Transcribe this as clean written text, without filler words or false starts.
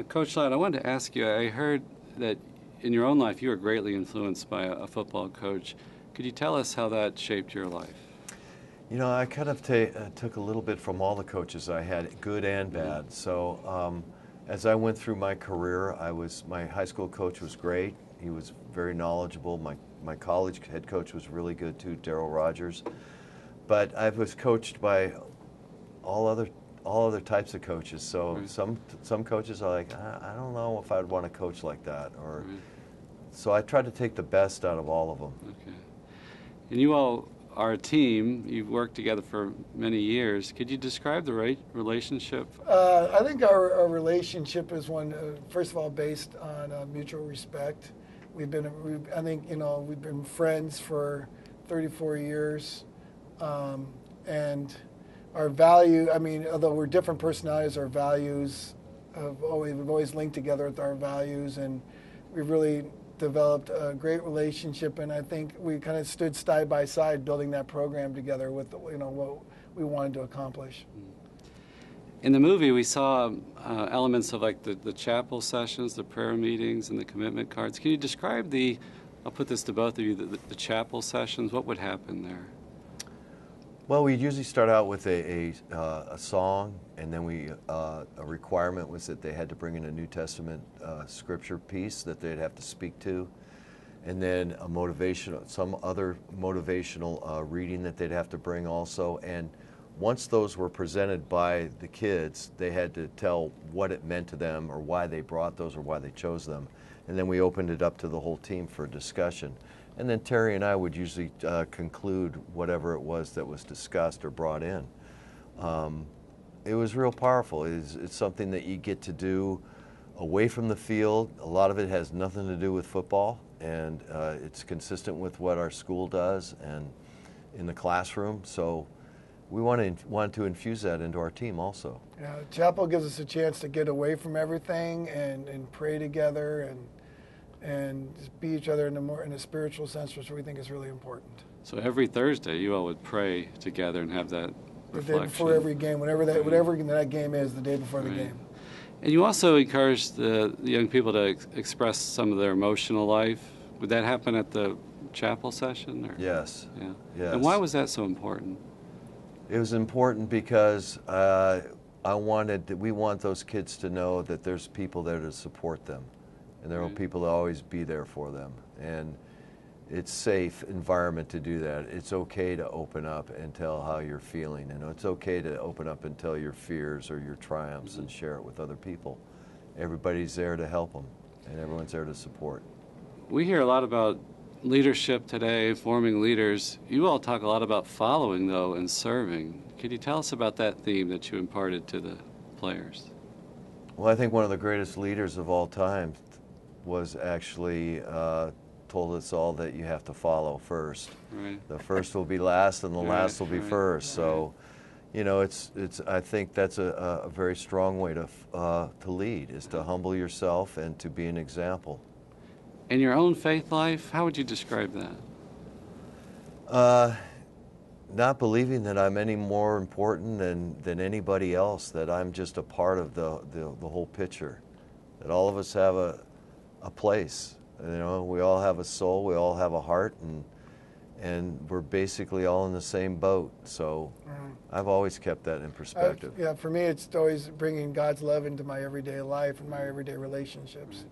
Coach Ladd, I wanted to ask you, I heard that in your own life you were greatly influenced by a football coach. Could you tell us how that shaped your life? You know, I kind of took a little bit from all the coaches I had, good and bad. So as I went through my career, my high school coach was great. He was very knowledgeable. My college head coach was really good too, Darryl Rogers. But I was coached by all other types of coaches. So some coaches are like, I don't know if I'd want to coach like that. So I tried to take the best out of all of them. Okay. And you all are a team. You've worked together for many years. Could you describe the relationship? I think our relationship is one, first of all, based on mutual respect. We've been friends for 34 years, and our value. I mean, although we're different personalities, our values we've always linked together with our values, and we've really developed a great relationship, and I think we kind of stood side by side building that program together with what we wanted to accomplish. In the movie, we saw elements of like the chapel sessions, the prayer meetings, and the commitment cards. Can you describe I'll put this to both of you, the chapel sessions? What would happen there? Well, we usually start out with a song, and then a requirement was that they had to bring in a New Testament scripture piece that they'd have to speak to, and then some other motivational reading that they'd have to bring also. And once those were presented by the kids, they had to tell what it meant to them or why they brought those or why they chose them. And then we opened it up to the whole team for discussion. And then Terry and I would usually conclude whatever it was that was discussed or brought in. It was real powerful. It's something that you get to do away from the field. A lot of it has nothing to do with football, and it's consistent with what our school does and in the classroom. So we want to infuse that into our team also. Yeah, chapel gives us a chance to get away from everything and pray together and just be each other in a spiritual sense, which we think is really important. So every Thursday, you all would pray together and have that reflection. The day before every game, whatever that game is, the day before the game. And you also encourage the young people to express some of their emotional life. Would that happen at the chapel session? Or? Yes. Yeah. Yes. And why was that so important? It was important because we want those kids to know that there's people there to support them. And there are people that always be there for them. And it's a safe environment to do that. It's okay to open up and tell how you're feeling. And it's okay to open up and tell your fears or your triumphs and share it with other people. Everybody's there to help them, and everyone's there to support. We hear a lot about leadership today, forming leaders. You all talk a lot about following, though, and serving. Could you tell us about that theme that you imparted to the players? Well, I think one of the greatest leaders of all time was actually told us all that you have to follow first. Right. The first will be last, and the last will be first. So, you know, I think that's a very strong way to lead, is to humble yourself and to be an example. In your own faith life, how would you describe that? Not believing that I'm any more important than anybody else, that I'm just a part of the whole picture, that all of us have a place. You know, we all have a soul, we all have a heart, and we're basically all in the same boat. So I've always kept that in perspective. For me, it's always bringing God's love into my everyday life and my everyday relationships.